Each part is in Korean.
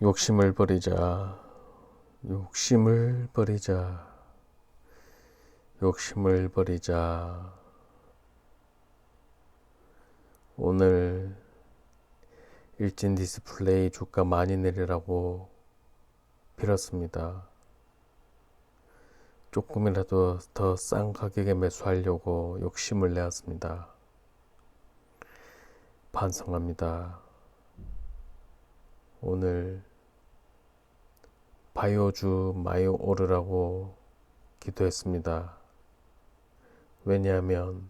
욕심을 버리자. 욕심을 버리자. 욕심을 버리자. 오늘 일진 디스플레이 주가 많이 내리라고 빌었습니다. 조금이라도 더 싼 가격에 매수하려고 욕심을 내었습니다. 반성합니다. 오늘 바이오주 많이 오르라고 기도했습니다. 왜냐하면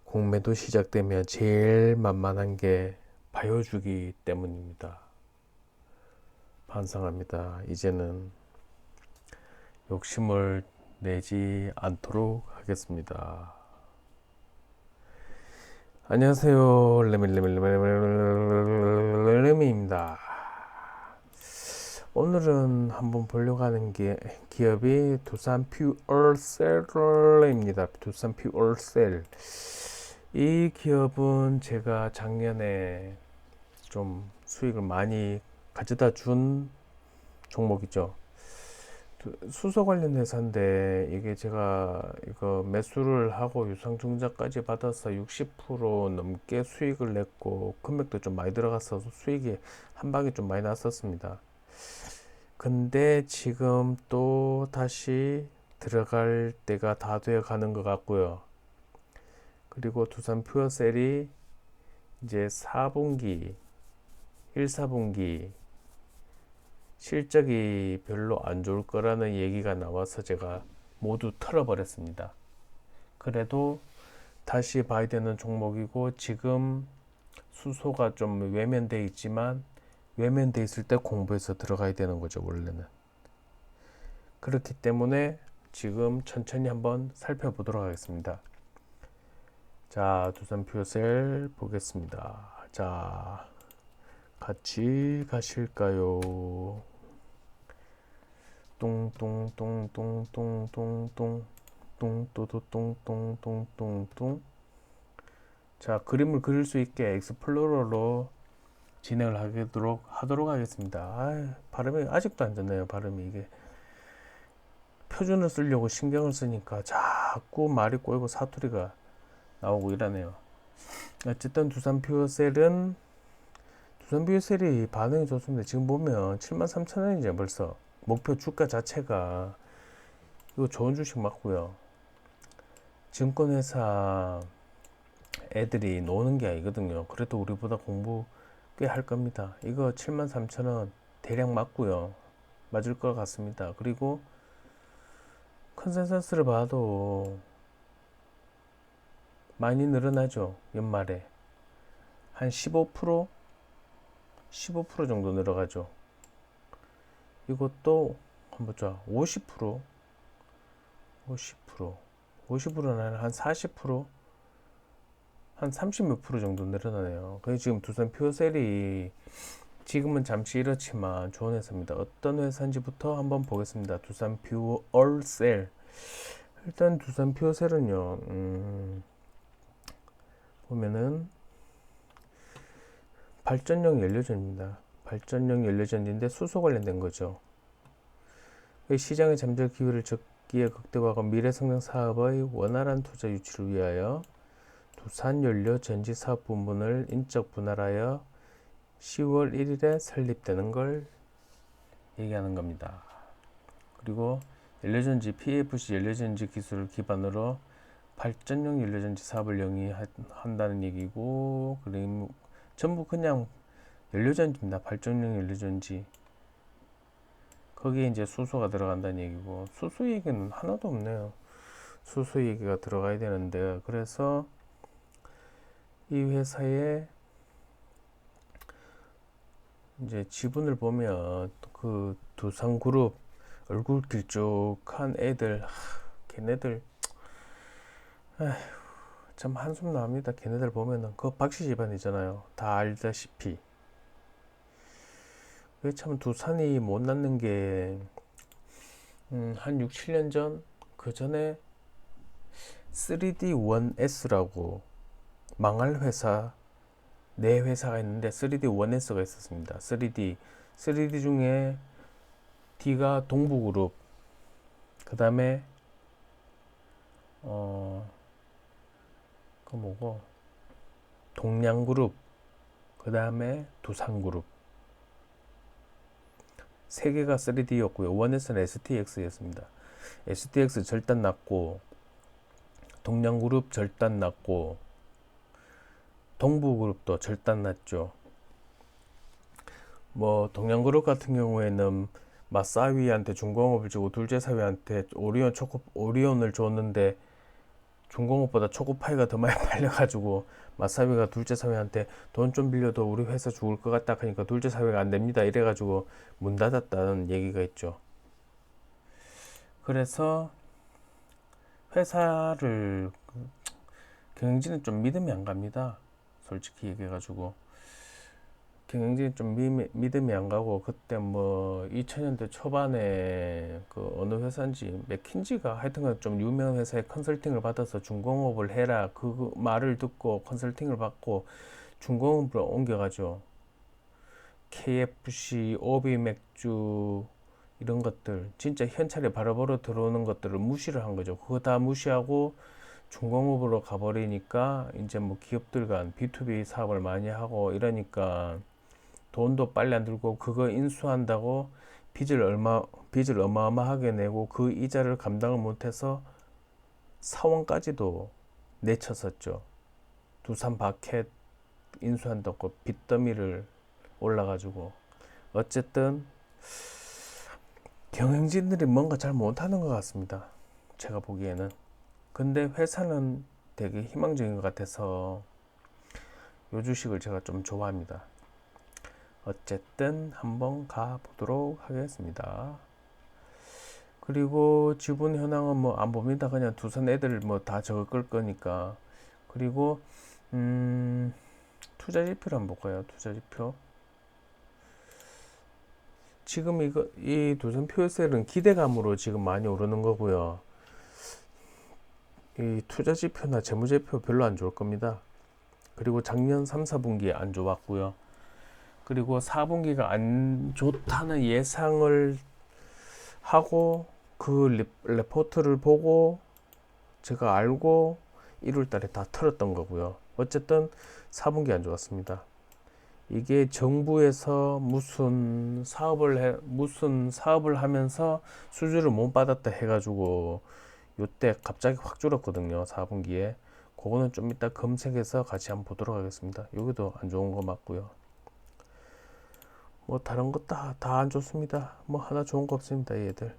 공매도 시작되면 제일 만만한 게 바이오주기 때문입니다. 반성합니다. 이제는 욕심을 내지 않도록 하겠습니다. 안녕하세요. 레미입니다. 오늘은 한번 보려고 하는 기업이 두산 퓨얼셀입니다. 두산 퓨얼셀. 이 기업은 제가 작년에 좀 수익을 많이 가져다 준 종목이죠. 수소 관련 회사인데 이게 제가 이거 매수를 하고 유상증자까지 받아서 60% 넘게 수익을 냈고 금액도 좀 많이 들어가서 수익이 한 방에 좀 많이 났었습니다. 근데 지금 또 다시 들어갈 때가 다 되어 가는 것 같고요. 그리고 두산 퓨어셀이 이제 4분기, 1, 4분기 실적이 별로 안 좋을 거라는 얘기가 나와서 제가 모두 털어버렸습니다. 그래도 다시 봐야 되는 종목이고 지금 수소가 좀 외면돼 있지만 외면돼 있을 때 공부해서 들어가야 되는 거죠, 원래는. 그렇기 때문에 지금 천천히 한번 살펴보도록 하겠습니다. 자, 두산 퓨어셀 보겠습니다. 자, 같이 가실까요? 똥똥똥똥똥똥똥똥똥똥똥똥똥똥. 자, 그림을 그릴 수 있게 익스플로러로 진행을 하도록 하겠습니다. 발음이 아직도 안 좋네요. 발음이 이게 표준을 쓰려고 신경을 쓰니까 자꾸 말이 꼬이고 사투리가 나오고 이러네요. 어쨌든 두산 퓨어셀이 반응이 좋습니다. 지금 보면 73,000원이죠 벌써. 목표 주가 자체가 이거 좋은 주식 맞고요. 증권회사 애들이 노는 게 아니거든요. 그래도 우리보다 공부 꽤 할 겁니다. 이거 73,000원 대략 맞고요. 맞을 것 같습니다. 그리고 컨센서스를 봐도 많이 늘어나죠. 연말에 한 15% 정도 늘어가죠. 이것도 한번 보자. 50%는 한 40%, 한 30 몇 프로 정도 늘어나네요. 그래서 지금 두산 퓨어셀이 지금은 잠시 이렇지만 좋은 회사입니다. 어떤 회사인지부터 한번 보겠습니다. 두산 퓨어셀. 일단 두산 퓨어셀은요, 보면은 발전용 연료전입니다. 발전용 연료전인데 수소 관련된 거죠. 시장의 잠재 기회를 적기에 극대화하고 미래성장 사업의 원활한 투자 유치를 위하여 두산 연료 전지 사업 부문을 인적 분할하여 10월 1일에 설립되는 걸 얘기하는 겁니다. 그리고 연료전지 PFC 연료전지 기술을 기반으로 발전용 연료전지 사업을 영위한다는 얘기고, 그리고 전부 그냥 연료전지입니다. 발전용 연료전지. 거기에 이제 수소가 들어간다는 얘기고, 수소 얘기는 하나도 없네요. 수소 얘기가 들어가야 되는데, 그래서 이 회사의 이제 지분을 보면 그 두산그룹 얼굴 길쭉한 애들, 걔네들 참 한숨 나옵니다. 걔네들 보면은 그 박씨 집안이잖아요. 다 알다시피. 왜 참 두산이 못 낳는 게 한 6, 7년 전, 그 전에 3D1S라고 망할 회사 네 회사가 있는데 3D 원에스가 있었습니다. 3D 중에 D가 동부그룹, 그 다음에 그 뭐고 동양그룹, 그 다음에 두산그룹, 세 개가 3D였고요. 원에서는 STX였습니다. STX 절단 났고, 동양그룹 절단 났고, 동부그룹도 절단 났죠. 뭐 동양그룹 같은 경우에는 마사위한테 중공업을 주고 둘째 사위한테 오리온을 줬는데 중공업보다 초코파이가 더 많이 팔려가지고 마사위가 둘째 사위한테 돈 좀 빌려도 우리 회사 죽을 것 같다 하니까 둘째 사위가 안 됩니다 이래가지고 문 닫았다는 얘기가 있죠. 그래서 회사를 경영진은 좀 믿음이 안 갑니다. 솔직히 얘기해가지고 경영진이 좀 믿음이 안 가고, 그때 뭐 2000년대 초반에 그 어느 회사인지 맥킨지가 하여튼간 좀 유명한 회사에 컨설팅을 받아서 중공업을 해라 그 말을 듣고 컨설팅을 받고 중공업으로 옮겨가죠. KFC, 오비 맥주 이런 것들 진짜 현찰에 바로바로 들어오는 것들을 무시를 한 거죠. 그거 다 무시하고 중공업으로 가버리니까 이제 뭐 기업들 간 B2B 사업을 많이 하고 이러니까 돈도 빨리 안 들고 그거 인수한다고 빚을 어마어마하게 내고 그 이자를 감당을 못해서 사원까지도 내쳤었죠. 두산 바켓 인수한다고 빚더미를 올라가지고. 어쨌든 경영진들이 뭔가 잘 못하는 것 같습니다. 제가 보기에는. 근데 회사는 되게 희망적인 것 같아서 요 주식을 제가 좀 좋아합니다. 어쨌든 한번 가보도록 하겠습니다. 그리고 지분 현황은 뭐 안 봅니다. 그냥 두산 애들 뭐 다 저거 끌 거니까. 그리고 투자 지표를 한번 볼까요? 투자 지표. 지금 이 두산 퓨어셀은 기대감으로 지금 많이 오르는 거고요. 이 투자 지표나 재무 지표 별로 안 좋을 겁니다. 그리고 작년 3, 4분기에 안 좋았고요. 그리고 4분기가 안 좋다는 예상을 하고 그 레포트를 보고 제가 알고 1월 달에 다 털었던 거고요. 어쨌든 4분기 안 좋았습니다. 이게 정부에서 무슨 사업을 하면서 수주를 못 받았다 해가지고 요때 갑자기 확 줄었거든요. 4분기에. 그거는 좀 이따 검색해서 같이 한번 보도록 하겠습니다. 여기도 안 좋은 거 맞고요. 뭐 다른 거 다 안 좋습니다. 뭐 하나 좋은 거 없습니다. 얘들.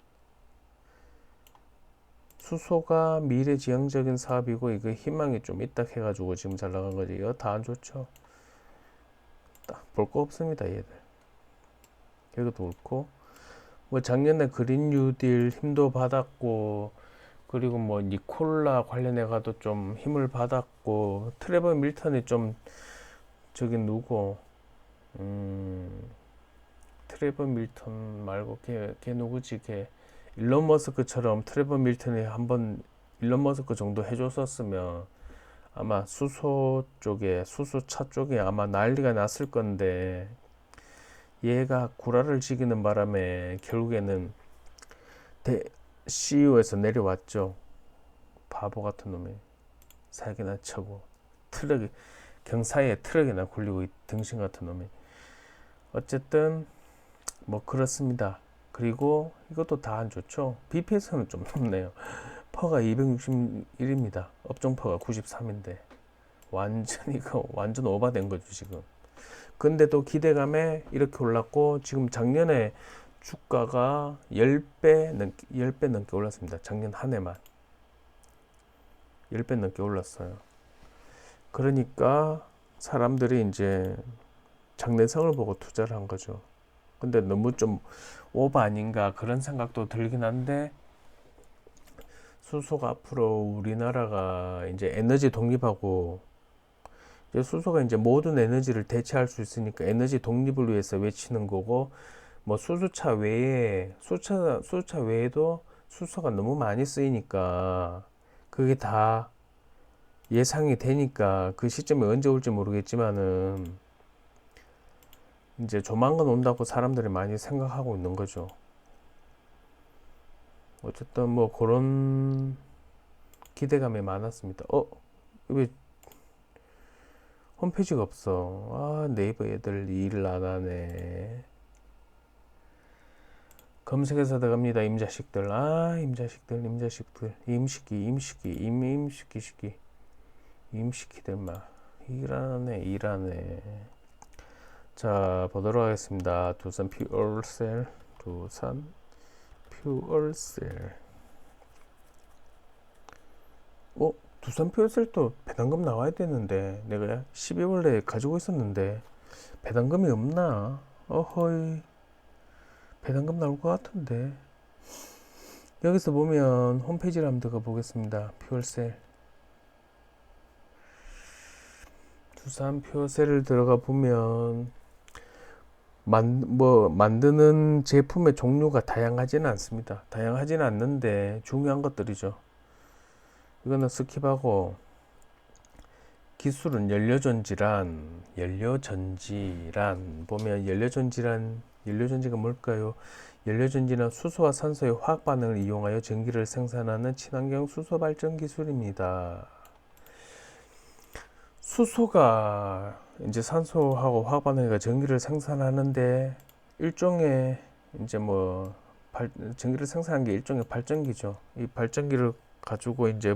수소가 미래지향적인 사업이고 이거 희망이 좀 있다 해가지고 지금 잘 나간 거지. 이거 다 안 좋죠. 볼 거 없습니다. 얘들. 여기도 옳고. 뭐 작년에 그린 뉴딜 힘도 받았고, 그리고 뭐 니콜라 관련해가도 좀 힘을 받았고, 트레버 밀턴이 좀 저기 누구 트레버 밀턴 말고 걔 누구지? 걔 일론 머스크처럼 트레버 밀턴이 한번 일론 머스크 정도 해줬었으면 아마 수소차 쪽에 아마 난리가 났을 건데, 얘가 구라를 지기는 바람에 결국에는 CEO에서 내려왔죠. 바보 같은 놈이 사기나 쳐고 경사에 트럭이나 굴리고 등신 같은 놈이. 어쨌든 뭐 그렇습니다. 그리고 이것도 다 안 좋죠. BPS는 좀 높네요. 퍼가 261입니다. 업종 퍼가 93인데 완전 오바된 거죠 지금. 근데도 기대감에 이렇게 올랐고, 지금 작년에 주가가 10배 넘게 올랐습니다. 작년 한 해만 10배 넘게 올랐어요. 그러니까 사람들이 이제 장래성을 보고 투자를 한 거죠. 근데 너무 좀 오버 아닌가 그런 생각도 들긴 한데, 수소가 앞으로 우리나라가 이제 에너지 독립하고, 이제 수소가 이제 모든 에너지를 대체할 수 있으니까 에너지 독립을 위해서 외치는 거고, 뭐 수소차 외에도 수소가 너무 많이 쓰이니까 그게 다 예상이 되니까 그 시점이 언제 올지 모르겠지만은 이제 조만간 온다고 사람들이 많이 생각하고 있는 거죠. 어쨌든 뭐 그런 기대감이 많았습니다. 왜 홈페이지가 없어? 아, 네이버 애들 일 안 하네. 검색해서 들어갑니다. 임자식들. 아, 임자식들. 임시키들 막 일하네. 자, 보도록 하겠습니다. 두산 퓨얼셀. 두산 퓨얼셀도 배당금 나와야 되는데 내가 12월에 가지고 있었는데 배당금이 없나? 어허이, 배당금 나올 것 같은데. 여기서 보면 홈페이지를 한번 들어가 보겠습니다. 퓨얼셀. 두산 퓨얼셀을 들어가 보면 만드는 제품의 종류가 다양하지는 않습니다. 다양하지는 않는데 중요한 것들이죠. 이거는 스킵하고, 기술은 연료전지란 보면 연료전지가 뭘까요? 연료전지는 수소와 산소의 화학 반응을 이용하여 전기를 생산하는 친환경 수소 발전 기술입니다. 수소가 이제 산소하고 화학 반응이 전기를 생산하는데 일종의 이제 전기를 생산하는 게 일종의 발전기죠. 이 발전기를 가지고 이제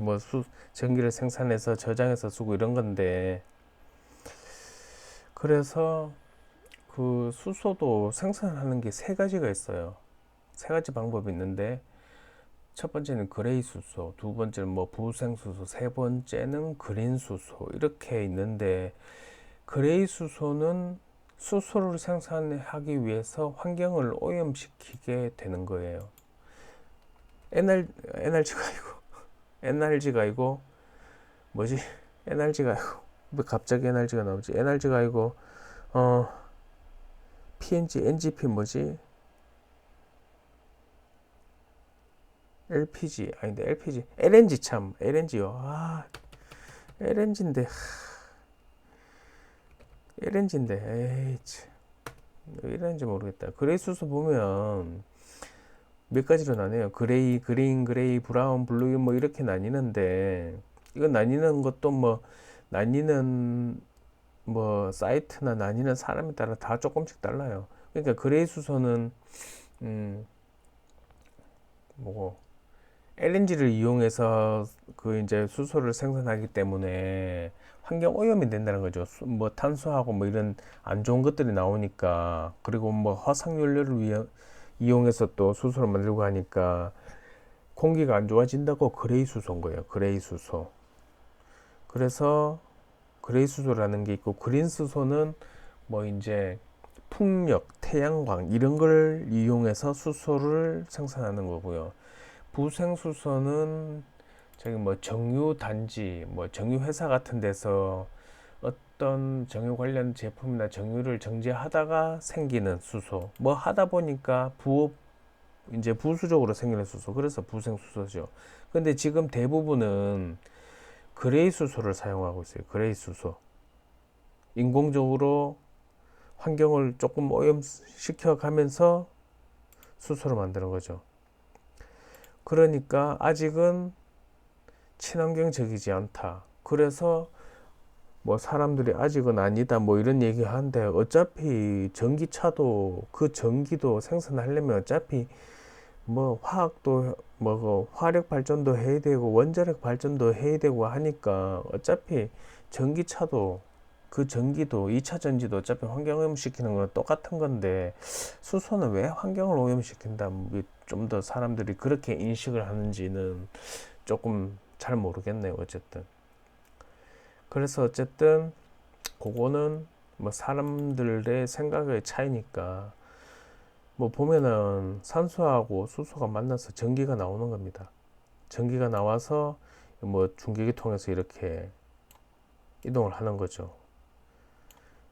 전기를 생산해서 저장해서 쓰고 이런 건데, 그래서 그 수소도 생산하는 게 세 가지가 있어요. 세 가지 방법이 있는데, 첫 번째는 그레이 수소, 두 번째는 부생 수소, 세 번째는 그린 수소, 이렇게 있는데, 그레이 수소는 수소를 생산하기 위해서 환경을 오염시키게 되는 거예요. NRG가 아니고 뭐지? NRG가 아니고 왜 갑자기 NRG가 나오지? NRG가 아니고 PNG, NGP 뭐지? LPG 아닌데 LPG, LNG 참 LNG요. LNG인데 에이 참, 왜 이런지 모르겠다. 그레이 수소 보면 몇 가지로 나뉘어요. 그레이, 그린, 그레이, 브라운, 블루 이렇게 나뉘는데, 이거 나뉘는 것도 나뉘는 사이트나 나뉘는 사람에 따라 다 조금씩 달라요. 그러니까 그레이 수소는 LNG를 이용해서 그 이제 수소를 생산하기 때문에 환경 오염이 된다는 거죠. 탄소하고 이런 안 좋은 것들이 나오니까, 그리고 화석 연료를 이용해서 또 수소를 만들고 하니까 공기가 안 좋아진다고 그레이 수소인 거예요. 그레이 수소. 그래서 그레이 수소라는 게 있고, 그린 수소는 이제 풍력, 태양광 이런 걸 이용해서 수소를 생산하는 거고요. 부생 수소는 저기 정유 단지, 정유 회사 같은 데서 어떤 정유 관련 제품이나 정유를 정제하다가 생기는 수소. 하다 보니까 이제 부수적으로 생기는 수소. 그래서 부생 수소죠. 근데 지금 대부분은 그레이 수소를 사용하고 있어요. 그레이 수소. 인공적으로 환경을 조금 오염시켜 가면서 수소를 만드는 거죠. 그러니까 아직은 친환경적이지 않다. 그래서 사람들이 아직은 아니다 이런 얘기 하는데, 어차피 전기차도 그 전기도 생산하려면 어차피 화학도 화력 발전도 해야 되고 원자력 발전도 해야 되고 하니까, 어차피 전기차도 그 전기도 2차 전지도 어차피 환경 오염시키는 거랑 똑같은 건데, 수소는 왜 환경을 오염시킨다, 좀 더 사람들이 그렇게 인식을 하는지는 조금 잘 모르겠네요. 어쨌든 그래서 어쨌든 그거는 사람들의 생각의 차이니까, 보면은 산소하고 수소가 만나서 전기가 나오는 겁니다. 전기가 나와서 중계기 통해서 이렇게 이동을 하는 거죠.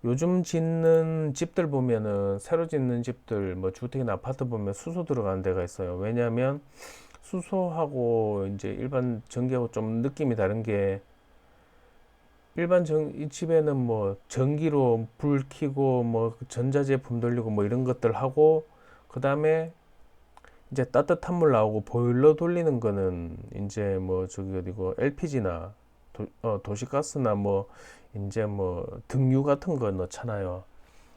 요즘 짓는 집들 보면은, 새로 짓는 집들 주택이나 아파트 보면 수소 들어가는 데가 있어요. 왜냐하면 수소하고 이제 일반 전기하고 좀 느낌이 다른 게, 이 집에는 뭐 전기로 불 켜고 뭐 전자제품 돌리고 뭐 이런 것들 하고, 그 다음에 이제 따뜻한 물 나오고 보일러 돌리는 거는 이제 뭐 저기 어디고 LPG나 도시가스나 뭐 이제 뭐 등유 같은 거 넣잖아요.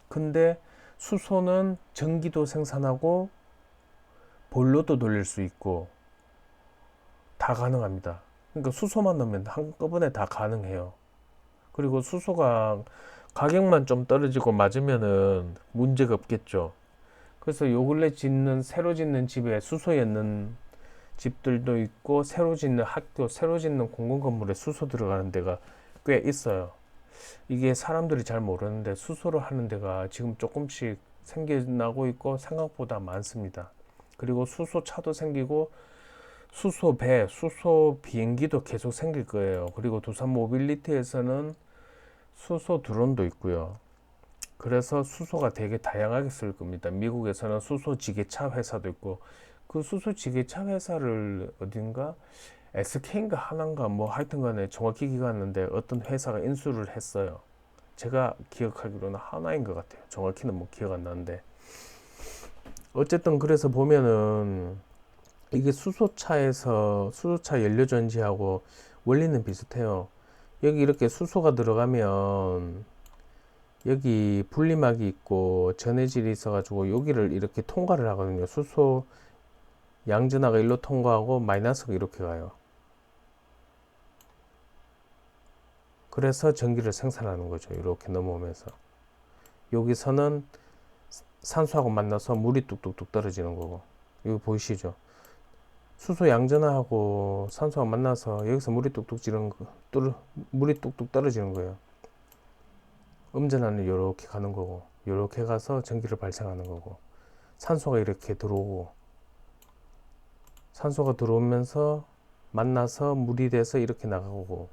근데 수소는 전기도 생산하고 보일러도 돌릴 수 있고 다 가능합니다. 그러니까 수소만 넣으면 한꺼번에 다 가능해요. 그리고 수소가 가격만 좀 떨어지고 맞으면은 문제가 없겠죠. 그래서 요 근래 새로 짓는 집에 수소에 넣는 집들도 있고, 새로 짓는 학교, 새로 짓는 공공건물에 수소 들어가는 데가 꽤 있어요. 이게 사람들이 잘 모르는데 수소를 하는 데가 지금 조금씩 생겨나고 있고 생각보다 많습니다. 그리고 수소차도 생기고 수소 배, 수소 비행기도 계속 생길 거예요. 그리고 두산 모빌리티에서는 수소 드론도 있고요. 그래서 수소가 되게 다양하게 쓸 겁니다. 미국에서는 수소 지게차 회사도 있고, 그 수소 지게차 회사를 어딘가 SK인가 하나인가 뭐 하여튼 간에 정확히 기억 안 나는데 어떤 회사가 인수를 했어요. 제가 기억하기로는 하나인 것 같아요. 정확히는 뭐 기억 안 나는데. 어쨌든 그래서 보면은 이게 수소차 연료전지하고 원리는 비슷해요. 여기 이렇게 수소가 들어가면 여기 분리막이 있고 전해질이 있어가지고 여기를 이렇게 통과를 하거든요. 수소 양전하가 일로 통과하고 마이너스가 이렇게 가요. 그래서 전기를 생산하는 거죠. 이렇게 넘어오면서 여기서는 산소하고 만나서 물이 뚝뚝뚝 떨어지는 거고, 이거 보이시죠? 수소 양전하고 산소가 만나서 여기서 물이 뚝뚝 떨어지는 거예요. 음전하는 이렇게 가는 거고, 이렇게 가서 전기를 발생하는 거고, 산소가 이렇게 들어오고, 산소가 들어오면서 만나서 물이 돼서 이렇게 나가고,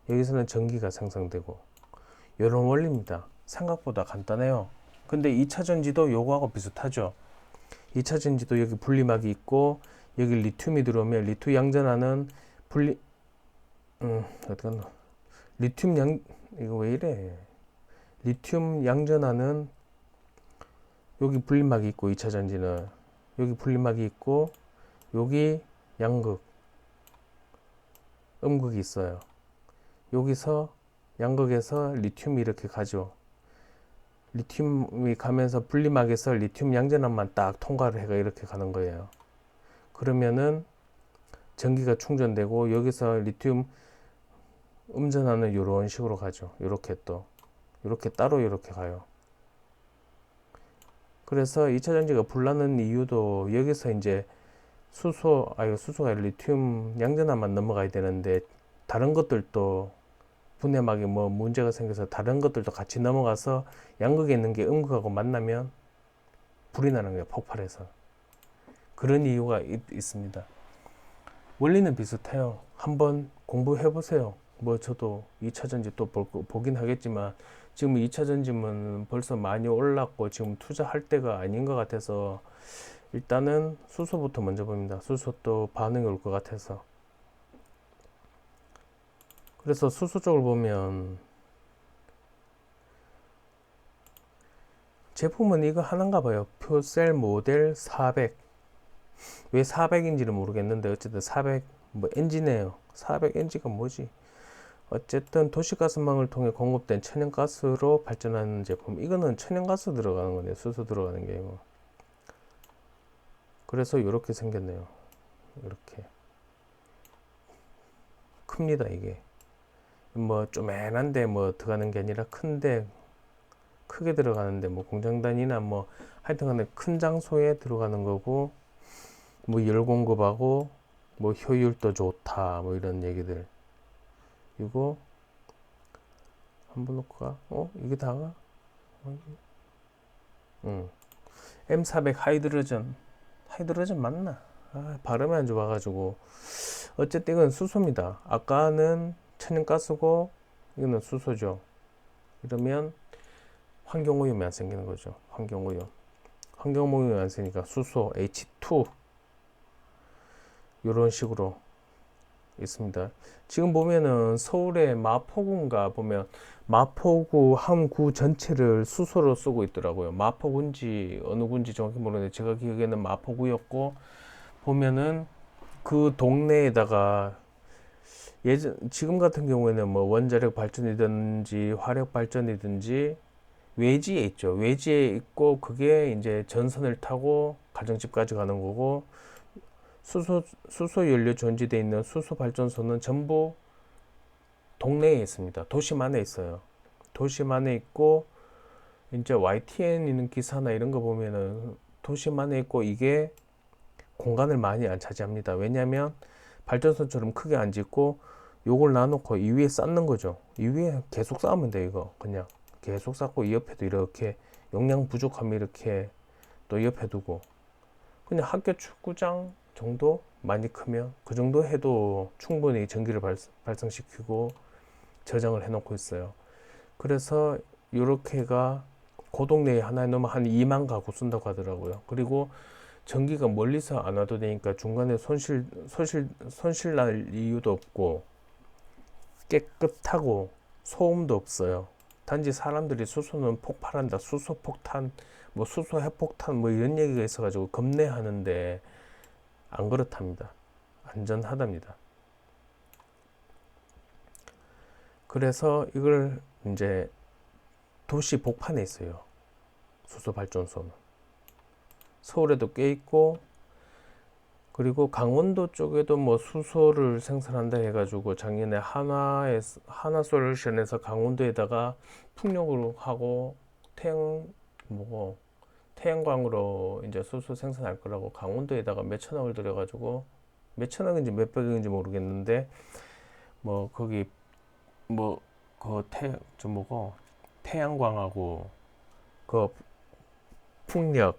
여기서는 전기가 생성되고, 이런 원리입니다. 생각보다 간단해요. 근데 2차 전지도 요거하고 비슷하죠. 2차 전지도 여기 분리막이 있고, 여기 리튬이 들어오면 리튬 양전하는 어떡하나. 리튬 양, 이거 왜 이래? 리튬 양전하는 여기 분리막이 있고, 2차 전지는 여기 분리막이 있고, 여기 양극, 음극이 있어요. 여기서 양극에서 리튬이 이렇게 가죠. 리튬이 가면서 분리막에서 리튬 양전함만 딱 통과를 해가 이렇게 가는 거예요. 그러면은 전기가 충전되고 여기서 리튬 음전하는 이런 식으로 가죠. 이렇게 또 이렇게 따로 이렇게 가요. 그래서 2차 전지가 불나는 이유도 여기서 이제 수소가 아니라 리튬 양전함만 넘어가야 되는데, 다른 것들도 분해막에 뭐 문제가 생겨서 다른 것들도 같이 넘어가서 양극에 있는 게 음극하고 만나면 불이 나는 거예요. 폭발해서. 그런 이유가 있습니다. 원리는 비슷해요. 한번 공부해 보세요. 뭐 저도 2차 전지 또 보긴 하겠지만 지금 2차 전지는 벌써 많이 올랐고 지금 투자할 때가 아닌 것 같아서 일단은 수소부터 먼저 봅니다. 수소 또 반응이 올 것 같아서. 그래서 수소 쪽을 보면 제품은 이거 하나인가 봐요. 퓨셀 모델 400. 왜 400인지는 모르겠는데 어쨌든 400 뭐 엔진이에요. 400 엔진가 뭐지? 어쨌든 도시가스망을 통해 공급된 천연가스로 발전하는 제품. 이거는 천연가스 들어가는 거네요. 수소 들어가는 게 뭐. 그래서 이렇게 생겼네요. 이렇게 큽니다. 이게 뭐 쪼매난데 뭐 들어가는 게 아니라 큰데 크게 들어가는데 뭐 공장단이나 뭐 하여튼간에 큰 장소에 들어가는 거고, 뭐 열 공급하고 뭐 효율도 좋다 뭐 이런 얘기들. 이거 한번 놓고 가. 이게 다가? 응. M400 하이드로전 맞나? 발음이 안 좋아가지고. 어쨌든 이건 수소입니다. 아까는 천연가스고 이거는 수소죠. 이러면 환경오염이 안 생기는 거죠. 환경오염이 안 생기니까 수소 H2 이런 식으로 있습니다. 지금 보면은 서울의 마포구인가 보면 마포구 한 구 전체를 수소로 쓰고 있더라고요. 마포구인지 어느 구인지 정확히 모르는데 제가 기억에는 마포구였고, 보면은 그 동네에다가 지금 같은 경우에는 뭐 원자력 발전이든지 화력 발전이든지 외지에 있죠. 외지에 있고 그게 이제 전선을 타고 가정집까지 가는 거고, 수소 연료 전지되어 있는 수소 발전소는 전부 동네에 있습니다. 도심 안에 있어요. 도심 안에 있고, 이제 YTN 있는 기사나 이런 거 보면은 도심 안에 있고, 이게 공간을 많이 안 차지합니다. 왜냐면 발전소처럼 크게 안 짓고 요걸 놔놓고 이 위에 쌓는 거죠. 이 위에 계속 쌓으면 돼. 이거 그냥 계속 쌓고 이 옆에도 이렇게 용량 부족하면 이렇게 또 옆에 두고, 그냥 학교 축구장 정도 많이 크면 그 정도 해도 충분히 전기를 발생시키고 저장을 해놓고 있어요. 그래서 요렇게가 그 동네에 하나에 넣으면 한 2만 가구 쓴다고 하더라고요. 그리고 전기가 멀리서 안 와도 되니까 중간에 손실 날 이유도 없고 깨끗하고 소음도 없어요. 단지 사람들이 수소는 폭발한다, 수소 폭탄, 뭐 수소 핵폭탄 뭐 이런 얘기가 있어가지고 겁내하는데 안 그렇답니다. 안전하답니다. 그래서 이걸 이제 도시 복판에 있어요. 수소 발전소는 서울에도 꽤 있고, 그리고 강원도 쪽에도 뭐 수소를 생산한다 해가지고 작년에 하나솔루션에서 강원도에다가 풍력으로 하고 태양광으로 이제 수소 생산할 거라고 강원도에다가 몇천억을 들여가지고, 몇천억인지 몇백억인지 모르겠는데, 뭐 거기 뭐그저 뭐고 태양광하고 그 풍력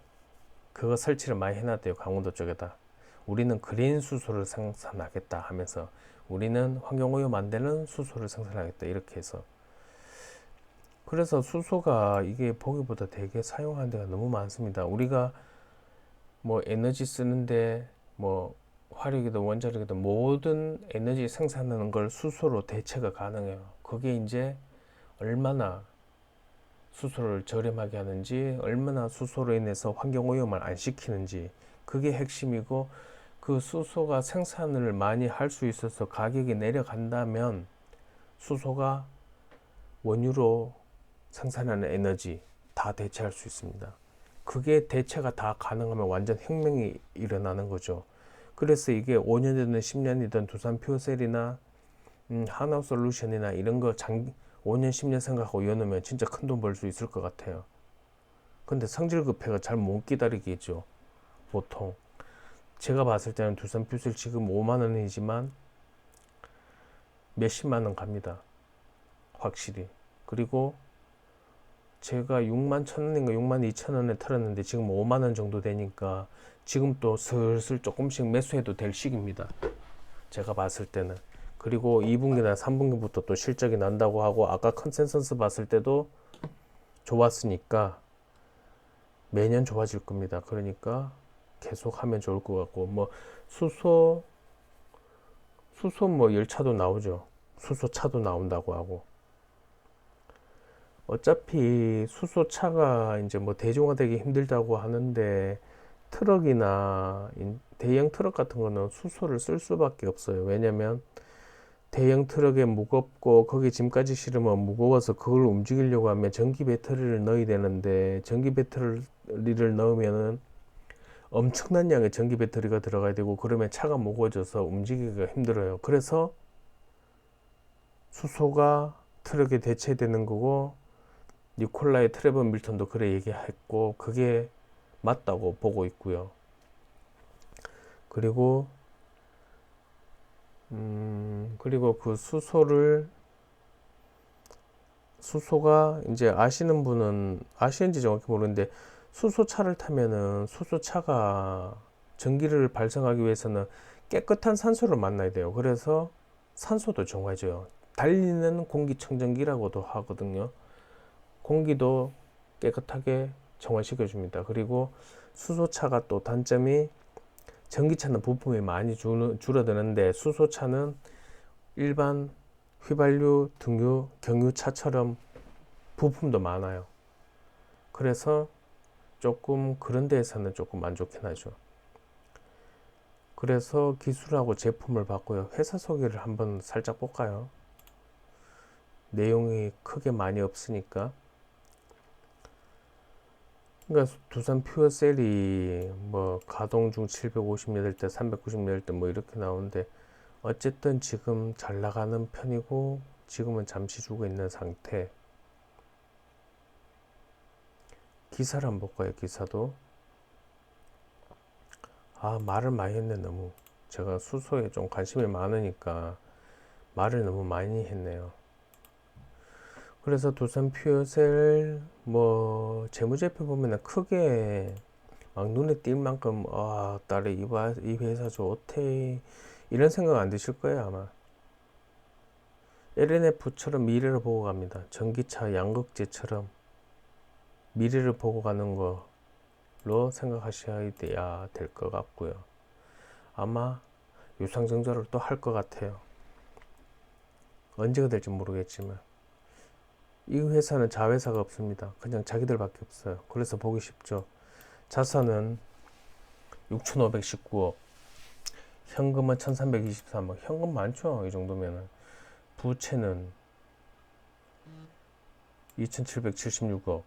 그거 설치를 많이 해놨대요. 강원도 쪽에다. 우리는 그린 수소를 생산하겠다 하면서, 우리는 환경오염 안 되는 수소를 생산하겠다 이렇게 해서. 그래서 수소가 이게 보기보다 되게 사용하는 데가 너무 많습니다. 우리가 뭐 에너지 쓰는데 뭐 화력이든 원자력이든 모든 에너지 생산하는 걸 수소로 대체가 가능해요. 그게 이제 얼마나 수소를 저렴하게 하는지, 얼마나 수소로 인해서 환경오염을 안 시키는지, 그게 핵심이고, 그 수소가 생산을 많이 할 수 있어서 가격이 내려간다면 수소가 원유로 생산하는 에너지 다 대체할 수 있습니다. 그게 대체가 다 가능하면 완전 혁명이 일어나는 거죠. 그래서 이게 5년이든 10년이든 두산 퓨어셀이나 하나솔루션이나 이런 거 5년 10년 생각하고 여놓으면 진짜 큰 돈 벌 수 있을 것 같아요. 근데 성질급해가 잘 못 기다리겠죠. 보통 제가 봤을 때는 두산 퓨어셀 지금 5만 원이지만 몇십만 원 갑니다. 확실히. 그리고 제가 6만 1천 원인가 6만 2천 원에 털었는데 지금 5만 원 정도 되니까 지금 또 슬슬 조금씩 매수해도 될 시기입니다. 제가 봤을 때는. 그리고 2분기나 3분기부터 또 실적이 난다고 하고, 아까 컨센서스 봤을 때도 좋았으니까 매년 좋아질 겁니다. 그러니까 계속 하면 좋을 것 같고, 뭐 수소 뭐 열차도 나오죠. 수소차도 나온다고 하고. 어차피 수소차가 이제 뭐 대중화되기 힘들다고 하는데, 트럭이나 대형 트럭 같은 거는 수소를 쓸 수밖에 없어요. 왜냐면 대형 트럭에 무겁고 거기 짐까지 실으면 무거워서 그걸 움직이려고 하면 전기 배터리를 넣어야 되는데, 전기 배터리를 넣으면은 엄청난 양의 전기 배터리가 들어가야 되고, 그러면 차가 무거워져서 움직이기가 힘들어요. 그래서 수소가 트럭에 대체되는 거고, 니콜라의 트레버 밀턴도 그래 얘기했고, 그게 맞다고 보고 있고요. 그리고 그 수소가 이제 아시는 분은 아시는지 정확히 모르는데, 수소차를 타면은 수소차가 전기를 발생하기 위해서는 깨끗한 산소를 만나야 돼요. 그래서 산소도 정화져요. 달리는 공기청정기라고도 하거든요. 공기도 깨끗하게 정화시켜 줍니다. 그리고 수소차가 또 단점이 전기차는 부품이 많이 줄어드는데 수소차는 일반 휘발유, 등유, 경유차처럼 부품도 많아요. 그래서 조금 그런 데에서는 조금 안 좋긴 하죠. 그래서 기술하고 제품을 봤고요. 회사 소개를 한번 살짝 볼까요? 내용이 크게 많이 없으니까. 그러니까 두산 퓨어셀이 뭐 가동 중 750여대, 390여대 뭐 이렇게 나오는데 어쨌든 지금 잘 나가는 편이고 지금은 잠시 주고 있는 상태. 기사를 한번 볼까요? 기사도. 말을 많이 했네. 너무 제가 수소에 좀 관심이 많으니까 말을 너무 많이 했네요. 그래서 두산 퓨어셀 뭐 재무제표 보면은 크게 막 눈에 띌 만큼 딸에 이 회사 좋대 이런 생각 안 드실 거예요 아마. LNF처럼 미래를 보고 갑니다. 전기차 양극재처럼 미래를 보고 가는 걸로 생각하셔야 될 것 같고요. 아마 유상증자를 또 할 것 같아요. 언제가 될지 모르겠지만 이 회사는 자회사가 없습니다. 그냥 자기들밖에 없어요. 그래서 보기 쉽죠. 자산은 6,519억, 현금은 1,323억. 현금 많죠? 이 정도면은. 부채는 2,776억,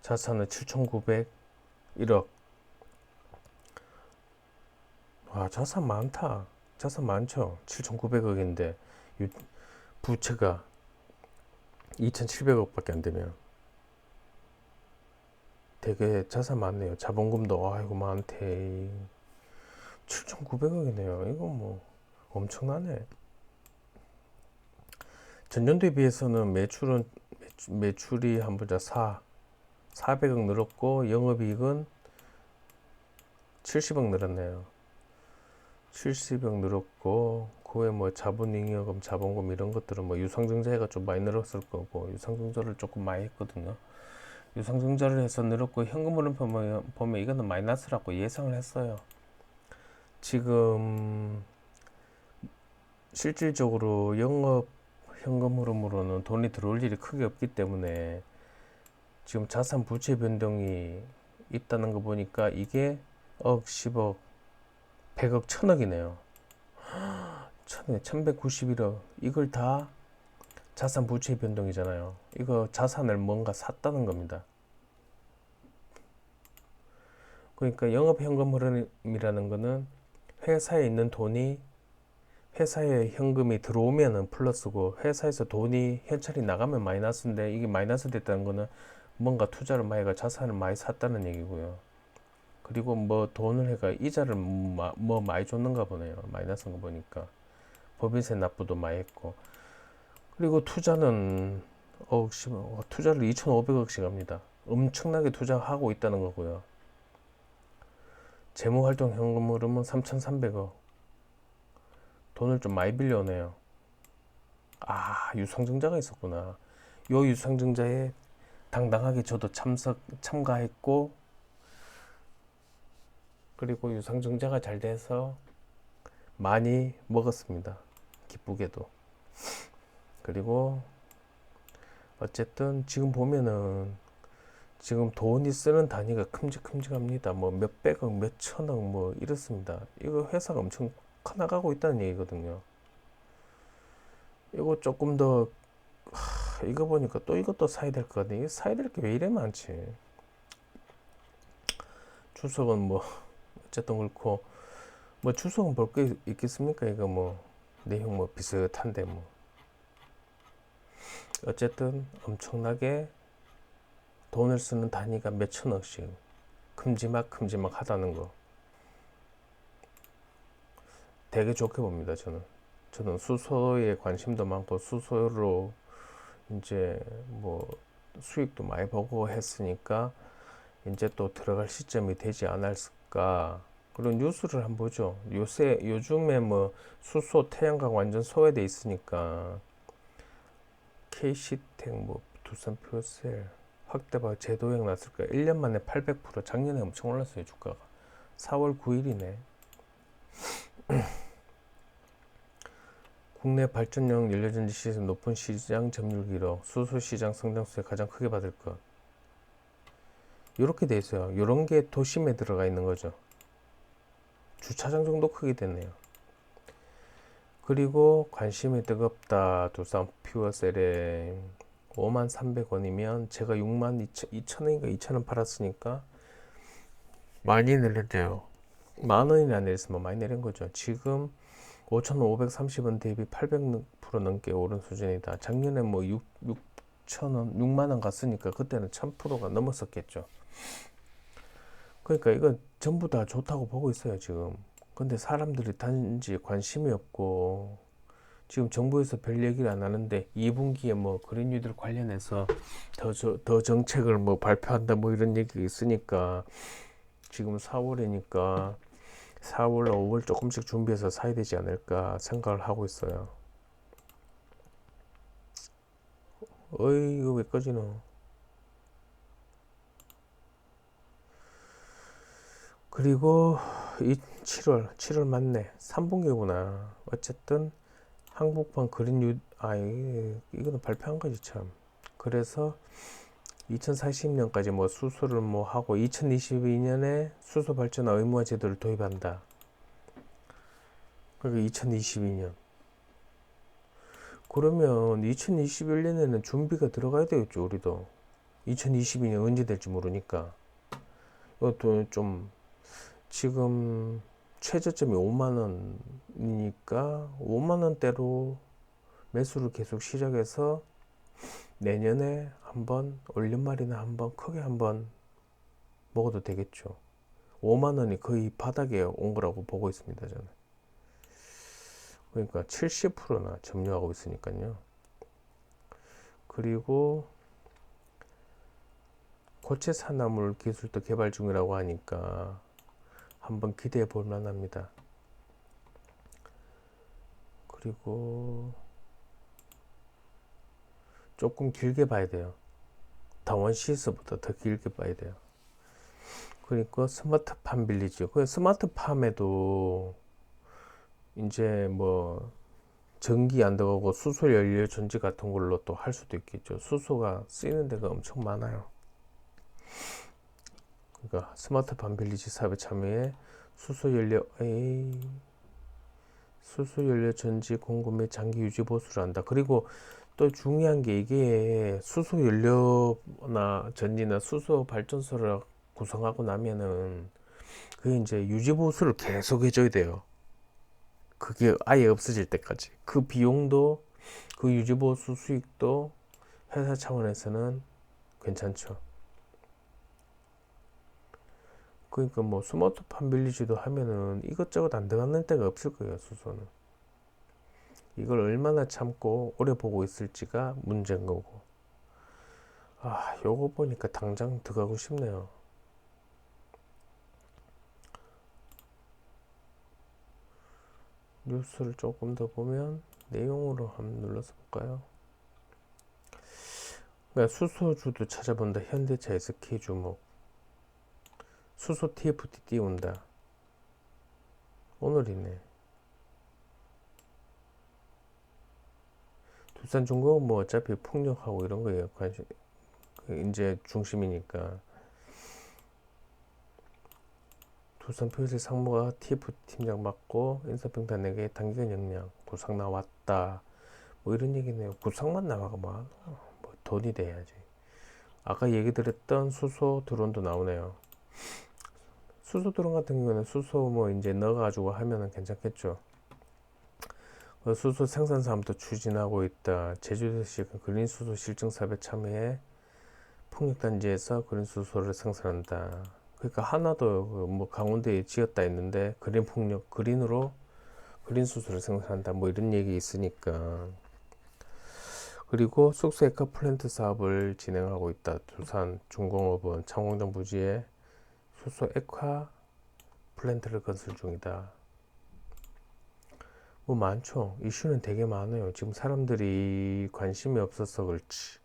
자산은 7,901억. 자산 많다. 자산 많죠? 7,900억인데 부채가 2,700억밖에 안 되면 되게 자산 많네요. 자본금도 아이고 많대. 7,900억이네요. 이거 뭐 엄청나네. 전년도에 비해서는 매출이 한 보자 400억 늘었고 영업이익은 70억 늘었네요. 70억 늘었고 그 외에 뭐 자본잉여금, 자본금 이런 것들은 뭐 유상증자가 좀 많이 늘었을 거고 유상증자를 조금 많이 했거든요. 유상증자를 해서 늘었고 현금흐름 보면 이거는 마이너스라고 예상을 했어요. 지금 실질적으로 영업 현금 흐름으로는 돈이 들어올 일이 크게 없기 때문에 지금 자산 부채 변동이 있다는 거 보니까 이게 억, 10억, 100억, 1000억이네요. 1191억. 이걸 다 자산 부채 변동이잖아요. 이거 자산을 뭔가 샀다는 겁니다. 그러니까 영업 현금 흐름이라는 거는 회사에 있는 돈이 회사에 현금이 들어오면은 플러스고 회사에서 돈이 현찰이 나가면 마이너스인데 이게 마이너스 됐다는 거는 뭔가 투자를 많이 해가 자산을 많이 샀다는 얘기고요. 그리고 뭐 돈을 해가 이자를 뭐 많이 줬는가 보네요. 마이너스인 거 보니까 법인세 납부도 많이 했고 그리고 투자는 투자를 2,500억씩 합니다. 엄청나게 투자하고 있다는 거고요. 재무활동 현금 흐름은 3,300억. 돈을 좀 많이 빌려오네요. 유상증자가 있었구나. 요 유상증자에 당당하게 저도 참가했고, 그리고 유상증자가 잘 돼서 많이 먹었습니다. 기쁘게도. 그리고 어쨌든 지금 보면은 지금 돈이 쓰는 단위가 큼직큼직합니다. 뭐 몇백억, 몇천억 뭐 이렇습니다. 이거 회사가 엄청 커나가고 있다는 얘기거든요. 이거 조금 더 이거 보니까 또 이것도 사야 될 것 같네. 이게 사야 될 게 왜 이래 많지? 주석은 뭐 어쨌든 그렇고 뭐 주석은 볼 게 있겠습니까? 이거 뭐 내용 뭐 비슷한데 뭐 어쨌든 엄청나게 돈을 쓰는 단위가 몇천억씩 큼지막 하다는 거 되게 좋게 봅니다. 저는 수소에 관심도 많고 수소로 이제 뭐 수익도 많이 보고 했으니까 이제 또 들어갈 시점이 되지 않았을까 그런 뉴스를 한번 보죠. 요즘에 뭐 수소 태양광 완전 소외돼 있으니까 KC텍 뭐 두산 퓨어셀 확대박 제도행 났을까 1년 만에 800% 작년에 엄청 올랐어요 주가가 4월 9일이네. 국내 발전용 연료전지 시세에서 높은 시장 점유율 기록, 수소 시장 성장세에 가장 크게 받을 것. 이렇게 돼 있어요. 이런 게 도심에 들어가 있는 거죠. 주차장 정도 크기 되네요. 그리고 관심이 뜨겁다. 두산 퓨어셀에 53,300원이면 제가 62,000원인가 2,000원 팔았으니까 많이 내렸대요. 만 원이나 내렸으면 많이 내린 거죠. 지금 5,530원 대비 800% 넘게 오른 수준이다. 작년에 뭐 6,000원, 6만 원 갔으니까 그때는 1000%가 넘었었겠죠. 그러니까 이거 전부 다 좋다고 보고 있어요, 지금. 근데 사람들이 단지 관심이 없고 지금 정부에서 별 얘기를 안 하는데 2분기에 뭐 그린뉴딜 관련해서 더 정책을 뭐 발표한다 뭐 이런 얘기가 있으니까 지금 4월이니까 4월, 5월 조금씩 준비해서 사야 되지 않을까 생각을 하고 있어요. 어이, 이거 왜 꺼지노? 그리고 이 7월 맞네. 3분기구나. 어쨌든 한국판 이거는 발표한 거지 참. 그래서 2040년까지 뭐 수소를 뭐 하고 2022년에 수소 발전 의무화 제도를 도입한다. 그러니까 2022년. 그러면 2021년에는 준비가 들어가야 되겠죠, 우리도. 2022년 언제 될지 모르니까. 이것도 좀 지금 최저점이 5만 원이니까 5만 원대로 매수를 계속 시작해서 내년에 한번 올연말이나 한번 크게 한번 먹어도 되겠죠. 5만 원이 거의 바닥에 온 거라고 보고 있습니다, 저는. 그러니까 70%나 점유하고 있으니까요. 그리고 고체 산화물 기술도 개발 중이라고 하니까 한번 기대해 볼 만합니다. 그리고 조금 길게 봐야 돼요. 다원 시스보다 더 길게 봐야 돼요. 그러니까 스마트팜 빌리지. 그 스마트팜에도 이제 뭐 전기 안 들어가고 수소 연료 전지 같은 걸로 또 할 수도 있겠죠. 수소가 쓰이는 데가 엄청 많아요. 그러니까 스마트팜 빌리지 사업에 참여해 수소 연료 전지 공급 및 장기 유지 보수를 한다. 그리고 또 중요한 게 이게 수소 연료나 전지나 수소 발전소를 구성하고 나면은 그게 이제 유지 보수를 계속 해줘야 돼요. 그게 아예 없어질 때까지. 그 비용도 그 유지 보수 수익도 회사 차원에서는 괜찮죠. 그러니까 뭐 스마트팜 빌리지도 하면은 이것저것 안 들어가는 데가 없을 거예요, 수소는. 이걸 얼마나 참고 오래 보고 있을지가 문제인 거고. 아, 요거 보니까 당장 들어가고 싶네요. 뉴스를 조금 더 보면 내용으로 한번 눌러서 볼까요? 그러니까 수소주도 찾아본다. 현대차 SK 주목. 수소 TFT 띄운다. 오늘이네. 두산중공업 뭐 어차피 폭력하고 이런 거예요. 관심 이제 중심이니까. 두산표시 상무가 TF 팀장 맡고 인사평단에게 단기간 역량 구상 나왔다. 뭐 이런 얘기네요. 구상만 나와가 뭐 돈이 돼야지. 아까 얘기 드렸던 수소 드론도 나오네요. 수소 드론 같은 경우는 수소 뭐 이제 넣어가지고 하면은 괜찮겠죠. 수소 생산 사업도 추진하고 있다. 제주도시 그린 수소 실증 사업에 참여해 풍력단지에서 그린 수소를 생산한다. 그러니까 하나도 뭐 강원도에 지었다 했는데 그린 풍력 그린으로 그린 수소를 생산한다. 뭐 이런 얘기 있으니까. 그리고 숙소 에코 플랜트 사업을 진행하고 있다. 두산 중공업은 창원동 부지에 수소 액화 플랜트를 건설 중이다. 뭐 많죠. 이슈는 되게 많아요. 지금 사람들이 관심이 없어서 그렇지.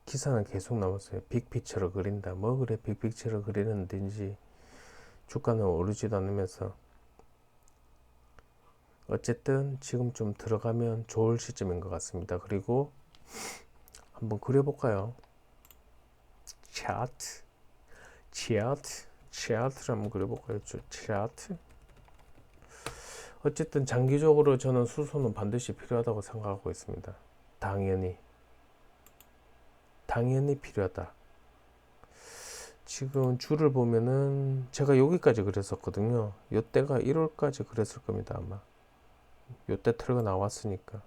기사는 계속 나왔어요. 빅피처로 그린다. 뭐 그래 빅피처로 그리는데인지 주가는 오르지도 않으면서 어쨌든 지금 좀 들어가면 좋을 시점인 것 같습니다. 그리고 한번 그려볼까요? 차트를 한번 그려볼까요? 차트. 어쨌든 장기적으로 저는 수소는 반드시 필요하다고 생각하고 있습니다. 당연히 필요하다. 지금 줄을 보면은 제가 여기까지 그랬었거든요. 요때가 1월까지 그랬을 겁니다, 아마. 요때 털고 나왔으니까.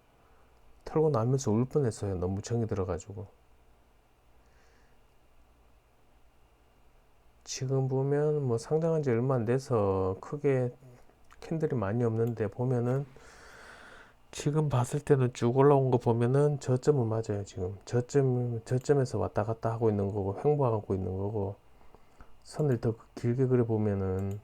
털고 나면서 울 뻔했어요. 너무 정이 들어가지고. 지금 보면 뭐 상장한 지 얼마 안 돼서 크게 캔들이 많이 없는데 보면은 지금 봤을 때는 쭉 올라온 거 보면은 저점은 맞아요. 지금 저점에서 왔다 갔다 하고 있는 거고 횡보하고 있는 거고 선을 더 길게 그려 보면은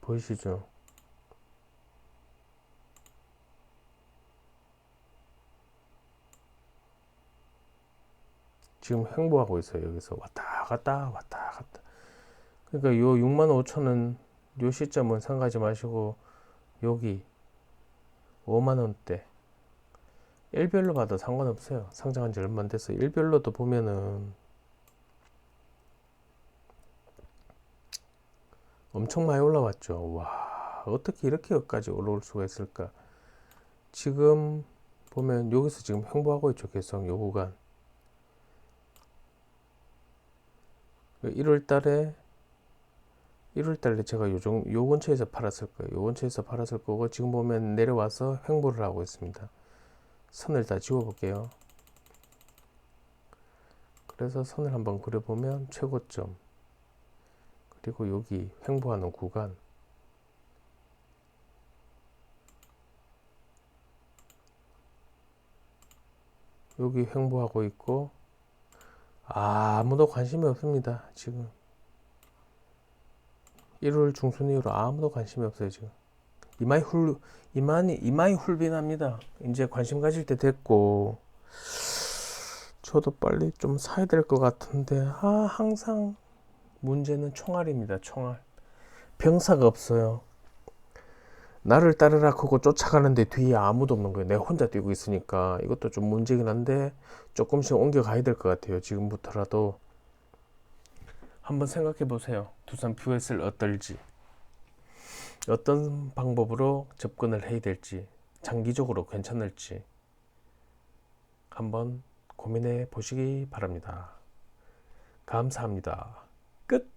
보이시죠? 지금 횡보하고 있어요. 여기서 왔다 갔다 왔다 갔다. 그러니까 요 65,000원 요 시점은 생각하지 마시고 여기 5만원대 일별로 봐도 상관없어요. 상장한 지 얼마 안 돼서 일별로도 보면은 엄청 많이 올라왔죠. 와, 어떻게 이렇게까지 올라올 수가 있을까? 지금 보면 여기서 지금 횡보하고 있죠. 계속 요 구간 1월달에 제가 요 근처에서 팔았을 거예요. 요 근처에서 팔았을 거고 지금 보면 내려와서 횡보를 하고 있습니다. 선을 다 지워 볼게요. 그래서 선을 한번 그려보면 최고점 그리고 여기 횡보하는 구간 여기 횡보하고 있고 아무도 관심이 없습니다. 지금 1월 중순 이후로 아무도 관심이 없어요. 지금 이마이 훌빈합니다. 이제 관심 가질 때 됐고 저도 빨리 좀 사야 될 것 같은데 항상 문제는 총알입니다. 총알. 병사가 없어요. 나를 따르라 하고 쫓아가는데 뒤에 아무도 없는 거예요. 내가 혼자 뛰고 있으니까 이것도 좀 문제긴 한데 조금씩 옮겨가야 될 것 같아요. 지금부터라도 한번 생각해 보세요. 두산 퓨어슬 어떨지 어떤 방법으로 접근을 해야 될지 장기적으로 괜찮을지 한번 고민해 보시기 바랍니다. 감사합니다. 끝.